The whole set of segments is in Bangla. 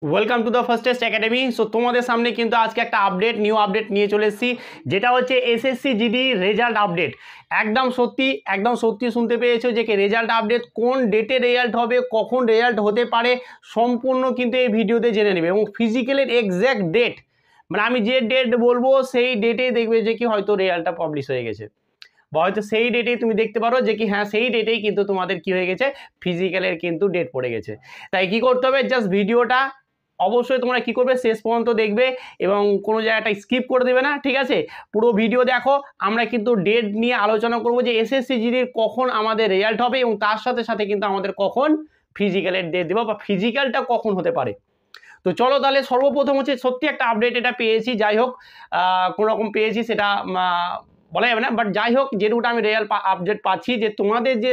Welcome to the fastest academy. So তোমাদের সামনে কিন্তু আজকে একটা নিউ আপডেট নিয়ে চলে এসেছি, যেটা হচ্ছে এসএসসি জিডি রেজাল্ট আপডেট। একদম সত্যি শুনতে পেয়েছো যে কি রেজাল্ট আপডেট, কোন ডেটে রেজাল্ট হবে, কখন রেজাল্ট হতে পারে, সম্পূর্ণ কিন্তু এই ভিডিওতে জেনে নেবে। এবং ফিজিক্যালের এক্স্যাক্ট ডেট, মানে আমি যে ডেট বলবো সেই ডেটে দেখবে যে কি হয়তো রেজাল্টটা পাবলিশ হয়ে গেছে, বা হয়তো সেই ডেটেই তুমি দেখতে পারো যে কি হ্যাঁ সেই ডেটেই কিন্তু তোমাদের কি হয়ে গেছে, ফিজিক্যালের কিন্তু ডেট পড়ে গেছে। তাই কি করতে হবে, জাস্ট ভিডিওটা অবশ্যই তোমরা কি করবে, শেষ পর্যন্ত দেখবে এবং কোনো জায়গাটা স্কিপ করে দেবে না, ঠিক আছে? পুরো ভিডিও দেখো। আমরা কিন্তু ডেট নিয়ে আলোচনা করবো যে এসএসসি জিডির কখন আমাদের রেজাল্ট হবে এবং তার সাথে সাথে কিন্তু আমাদের কখন ফিজিক্যালের ডেট দেবো বা ফিজিক্যালটা কখন হতে পারে। তো চলো তাহলে সর্বপ্রথম হচ্ছে সত্যি একটা আপডেট এটা পেয়েছি, যাই হোক কোনোরকম পেয়েছি সেটা বলা যাবে না, বাট যাই হোক যেটুকুটা আমি রেজাল্ট আপডেট পাচ্ছি যে তোমাদের যে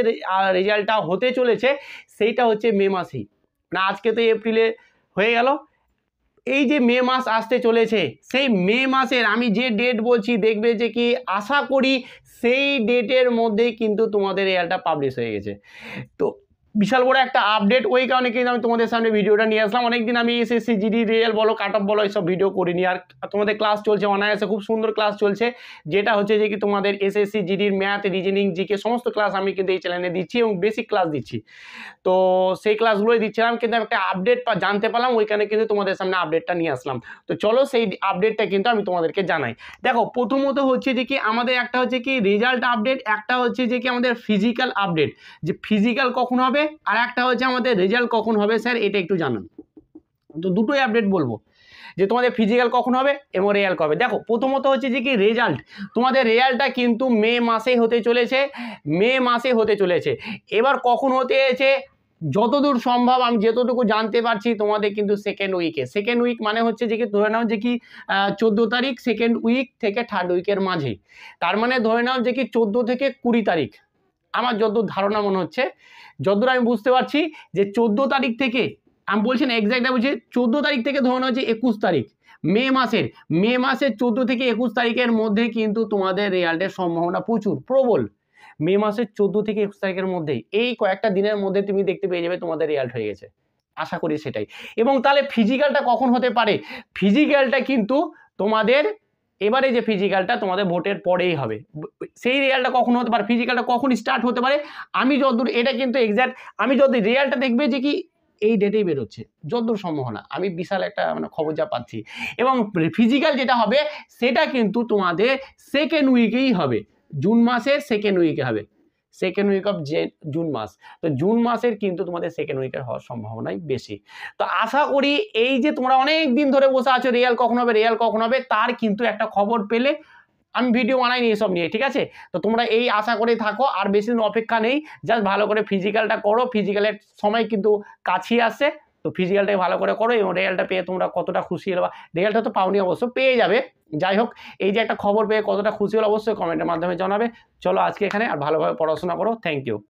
রেজাল্টটা হতে চলেছে সেইটা হচ্ছে মে মাসেই, না আজকে তো এপ্রিলে হয়ে গেল। এই যে মে মাস আসতে চলেছে, সেই মে মাসের আমি যে ডেট বলছি দেখবে যে কি আশা করি সেই ডেটের মধ্যেই কিন্তু তোমাদের রেজাল্টটা পাবলিশ হয়ে গেছে। তো বিশাল বড় একটা আপডেট, ওই কারণে কিন্তু আমি তোমাদের সামনে ভিডিওটা নিয়ে আসলাম। অনেকদিন আমি এসএসসি জিডি রেজাল্ট বলো, কাট অফ বলো, এইসব ভিডিও করিনি। আর তোমাদের ক্লাস চলছে অনায়াসে, খুব সুন্দর ক্লাস চলছে, যেটা হচ্ছে যে কি তোমাদের এসএসসি জিডির ম্যাথ, রিজনিং, জিকে সমস্ত ক্লাস আমি কিন্তু এই চ্যানেলে দিচ্ছি এবং বেসিক ক্লাস দিচ্ছি। তো সেই ক্লাসগুলোই দিচ্ছিলাম, কিন্তু একটা আপডেট জানতে পারলাম, ওইখানে কিন্তু তোমাদের সামনে আপডেটটা নিয়ে আসলাম। তো চলো সেই আপডেটটা কিন্তু আমি তোমাদেরকে জানাই। দেখো প্রথমত হচ্ছে যে কি আমাদের একটা হচ্ছে কি রেজাল্ট আপডেট, একটা হচ্ছে যে কি আমাদের ফিজিক্যাল আপডেট, যে ফিজিক্যাল কখন হবে, আর একটা হচ্ছে আমাদের রেজাল্ট কখন হবে স্যার, এটা একটু জানান। তো দুটোই আপডেট বলবো, যে তোমাদের ফিজিক্যাল কখন হবে এবং রেজাল্ট কবে। দেখো প্রথমত হচ্ছে যে কি রেজাল্ট, তোমাদের রেজাল্টটা কিন্তু মে মাসে হতে চলেছে। এবার কখন হতে হয়েছে, যতদূর সম্ভব আমি যেতটুকু জানতে পারছি তোমাদের কিন্তু সেকেন্ড উইক মানে হচ্ছে যে কি ধরে নাও যে কি 14 তারিখ, সেকেন্ড উইক থেকে থার্ড উইকের মাঝে। তার মানে ধরে নাও যে কি 14 থেকে 20 তারিখ, আমার যতদূর ধারণা মনে হচ্ছে, যতদূর আমি বুঝতে পারছি যে 14 তারিখ থেকে, আমি বলছি না এক্স্যাক্টটা বলছি, 14 তারিখ থেকে ধরে নাও যে 21 তারিখ মে মাসের 14 থেকে 21 তারিখের মধ্যে কিন্তু তোমাদের রেজাল্টের সম্ভাবনা প্রবল। মে মাসের 14 থেকে 21 তারিখের মধ্যে, এই কয়েকটা দিনের মধ্যে তুমি দেখতে পেয়ে যাবে তোমাদের রেজাল্ট হয়ে গেছে, আশা করি সেটাই। এবং তাহলে ফিজিক্যালটা কখন হতে পারে, ফিজিক্যালটা কিন্তু তোমাদের এবারে যে ফিজিক্যালটা তোমাদের ভোটের পরেই হবে। সেই রেজাল্টটা কখন হতে পারে, ফিজিক্যালটা কখন স্টার্ট হতে পারে, আমি যতদূর এটা কিন্তু এক্স্যাক্ট, আমি যদি রেজাল্টটা দেখবে যে কি এই ডেটেই বেরোচ্ছে যতদূর সম্ভাবনা, আমি বিশাল একটা মানে খবর যা পাচ্ছি। এবং ফিজিক্যাল যেটা হবে সেটা কিন্তু তোমাদের সেকেন্ড উইকেই হবে, জুন মাসের সেকেন্ড উইকে হবে, সেকেন্ড উইক অফ জুন মাস। তো জুন মাসের কিন্তু তোমাদের সেকেন্ড উইকের হওয়ার সম্ভাবনাই বেশি। তো আশা করি এই যে তোমরা অনেক দিন ধরে বসে আছো রেজাল্ট কখন হবে, তার কিন্তু একটা খবর পেলে, আমি ভিডিও বানাইনি এসব নিয়ে, ঠিক আছে? তো তোমরা এই আশা করে থাকো, আর বেশি দিন অপেক্ষা নেই, জাস্ট ভালো করে ফিজিক্যালটা করো, ফিজিক্যালের সময় কিন্তু কাছেই আসছে। তো ফিজিক্যালটাকে ভালো করে করো এবং রেজাল্টটা পেয়ে তোমরা কতটা খুশি হলো, বা রেজাল্টটা তো পাওনি অবশ্য, পেয়ে যাবে। যাই হোক, এই যে একটা খবর পেয়ে কতটা খুশি হলো অবশ্যই কমেন্টের মাধ্যমে জানাবে। চলো আজকে এখানে, আর ভালোভাবে পড়াশোনা করো। Thank you.